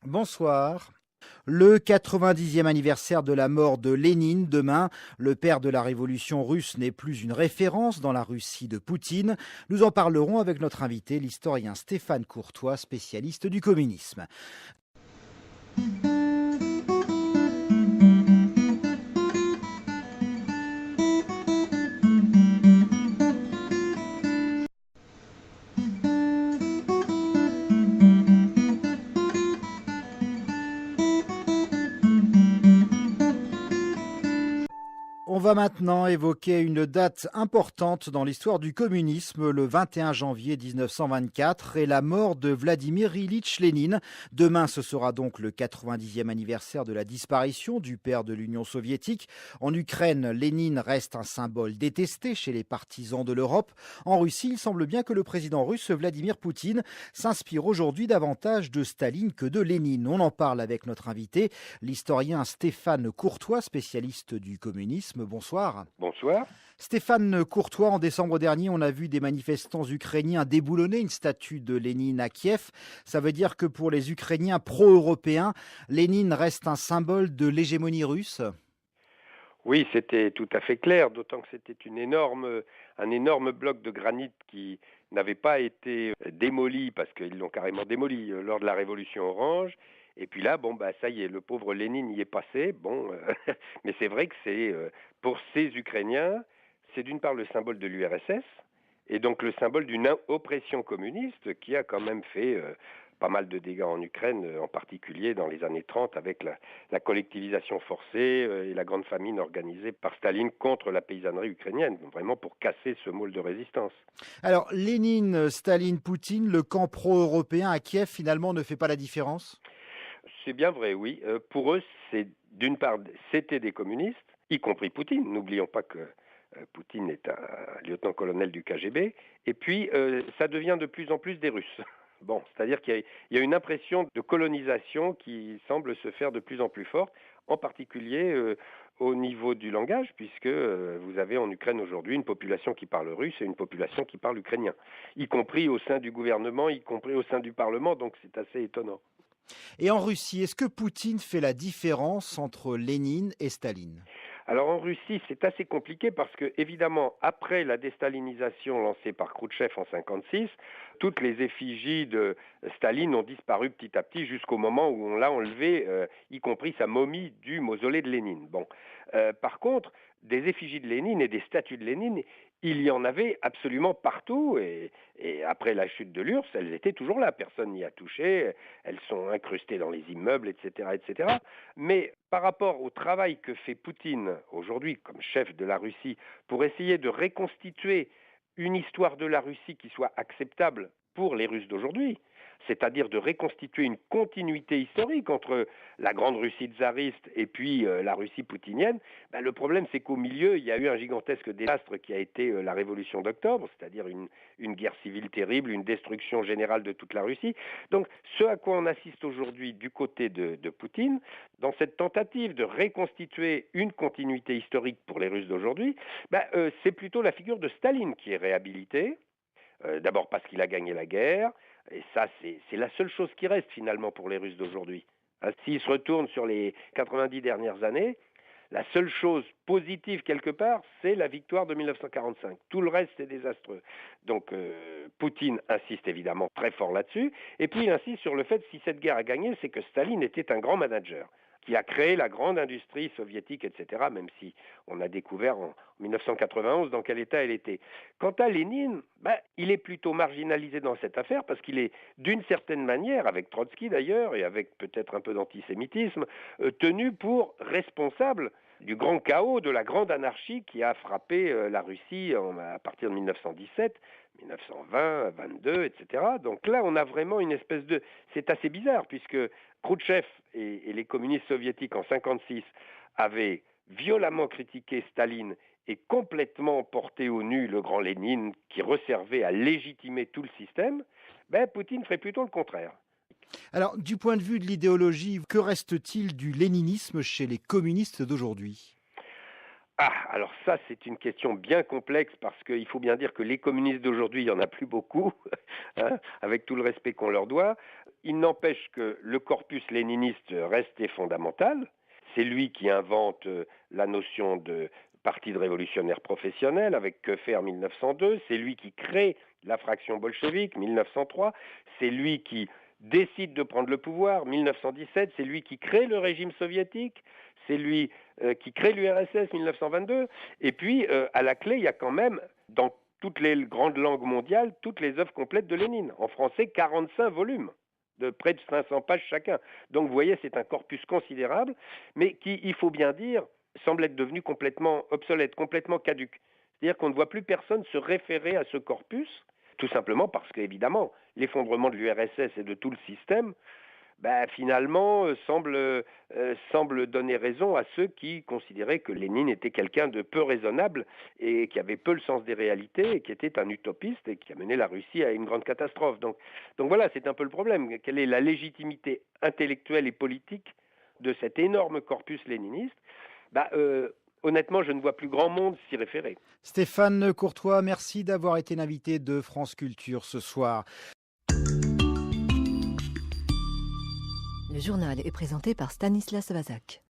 Bonsoir. Le 90e anniversaire de la mort de Lénine demain. Le père de la révolution russe n'est plus une référence dans la Russie de Poutine. Nous en parlerons avec notre invité, l'historien Stéphane Courtois, spécialiste du communisme. On va maintenant évoquer une date importante dans l'histoire du communisme, le 21 janvier 1924 et la mort de Vladimir Ilitch Lénine. Demain, ce sera donc le 90e anniversaire de la disparition du père de l'Union soviétique. En Ukraine, Lénine reste un symbole détesté chez les partisans de l'Europe. En Russie, il semble bien que le président russe Vladimir Poutine s'inspire aujourd'hui davantage de Staline que de Lénine. On en parle avec notre invité, l'historien Stéphane Courtois, spécialiste du communisme. Bonsoir. Bonsoir. Stéphane Courtois, en décembre dernier, on a vu des manifestants ukrainiens déboulonner une statue de Lénine à Kiev. Ça veut dire que pour les Ukrainiens pro-européens, Lénine reste un symbole de l'hégémonie russe? Oui, c'était tout à fait clair, d'autant que c'était un énorme bloc de granit qui n'avait pas été démoli, parce qu'ils l'ont carrément démoli lors de la Révolution orange. Et puis là, ça y est, le pauvre Lénine y est passé. Mais c'est vrai que pour ces Ukrainiens, c'est d'une part le symbole de l'URSS, et donc le symbole d'une oppression communiste qui a quand même fait pas mal de dégâts en Ukraine, en particulier dans les années 30, avec la collectivisation forcée et la grande famine organisée par Staline contre la paysannerie ukrainienne, vraiment pour casser ce moule de résistance. Alors, Lénine, Staline, Poutine, le camp pro-européen à Kiev, finalement, ne fait pas la différence? C'est bien vrai, oui. Pour eux, d'une part, c'était des communistes, y compris Poutine. N'oublions pas que Poutine est un lieutenant-colonel du KGB. Et puis, ça devient de plus en plus des Russes. Bon, c'est-à-dire qu'il y a une impression de colonisation qui semble se faire de plus en plus forte, en particulier au niveau du langage, puisque vous avez en Ukraine aujourd'hui une population qui parle russe et une population qui parle ukrainien, y compris au sein du gouvernement, y compris au sein du Parlement, donc c'est assez étonnant. Et en Russie, est-ce que Poutine fait la différence entre Lénine et Staline? Alors en Russie, c'est assez compliqué parce que, évidemment, après la déstalinisation lancée par Khrouchtchev en 1956, toutes les effigies de Staline ont disparu petit à petit jusqu'au moment où on l'a enlevé, y compris sa momie du mausolée de Lénine. Par contre, des effigies de Lénine et des statues de Lénine, il y en avait absolument partout. Et après la chute de l'URSS, elles étaient toujours là. Personne n'y a touché. Elles sont incrustées dans les immeubles, etc., etc. Mais par rapport au travail que fait Poutine aujourd'hui comme chef de la Russie pour essayer de reconstituer une histoire de la Russie qui soit acceptable pour les Russes d'aujourd'hui, c'est-à-dire de reconstituer une continuité historique entre la grande Russie tsariste et puis la Russie poutinienne, le problème c'est qu'au milieu, il y a eu un gigantesque désastre qui a été la Révolution d'octobre, c'est-à-dire une guerre civile terrible, une destruction générale de toute la Russie. Donc ce à quoi on assiste aujourd'hui du côté de Poutine, dans cette tentative de reconstituer une continuité historique pour les Russes d'aujourd'hui, c'est plutôt la figure de Staline qui est réhabilitée. D'abord parce qu'il a gagné la guerre, et ça c'est la seule chose qui reste finalement pour les Russes d'aujourd'hui. S'ils se retournent sur les 90 dernières années, la seule chose positive quelque part, c'est la victoire de 1945. Tout le reste est désastreux. Donc Poutine insiste évidemment très fort là-dessus, et puis il insiste sur le fait que si cette guerre a gagné, c'est que Staline était un grand manager qui a créé la grande industrie soviétique, etc., même si on a découvert en 1991 dans quel état elle était. Quant à Lénine, il est plutôt marginalisé dans cette affaire parce qu'il est, d'une certaine manière, avec Trotsky d'ailleurs, et avec peut-être un peu d'antisémitisme, tenu pour responsable du grand chaos, de la grande anarchie qui a frappé la Russie à partir de 1917, 1920, 22, etc. Donc là, on a vraiment une espèce de... C'est assez bizarre, puisque Khrouchtchev et les communistes soviétiques en 1956 avaient violemment critiqué Staline et complètement porté au nu le grand Lénine, qui resservait à légitimer tout le système. Poutine ferait plutôt le contraire. Alors, du point de vue de l'idéologie, que reste-t-il du léninisme chez les communistes d'aujourd'hui? Alors ça, c'est une question bien complexe parce qu'il faut bien dire que les communistes d'aujourd'hui, il n'y en a plus beaucoup, hein, avec tout le respect qu'on leur doit. Il n'empêche que le corpus léniniste restait fondamental. C'est lui qui invente la notion de parti de révolutionnaires professionnels avec Que faire 1902. C'est lui qui crée la fraction bolchevique 1903. C'est lui qui décide de prendre le pouvoir 1917. C'est lui qui crée le régime soviétique. C'est lui qui crée l'URSS 1922. Et puis, à la clé, il y a quand même, dans toutes les grandes langues mondiales, toutes les œuvres complètes de Lénine. En français, 45 volumes de près de 500 pages chacun. Donc vous voyez, c'est un corpus considérable, mais qui, il faut bien dire, semble être devenu complètement obsolète, complètement caduc. C'est-à-dire qu'on ne voit plus personne se référer à ce corpus, tout simplement parce qu'évidemment, l'effondrement de l'URSS et de tout le système, finalement, semble donner raison à ceux qui considéraient que Lénine était quelqu'un de peu raisonnable et qui avait peu le sens des réalités et qui était un utopiste et qui a mené la Russie à une grande catastrophe. Donc voilà, c'est un peu le problème. Quelle est la légitimité intellectuelle et politique de cet énorme corpus léniniste? Honnêtement, je ne vois plus grand monde s'y référer. Stéphane Courtois, merci d'avoir été l'invité de France Culture ce soir. Le journal est présenté par Stanislas Vazak.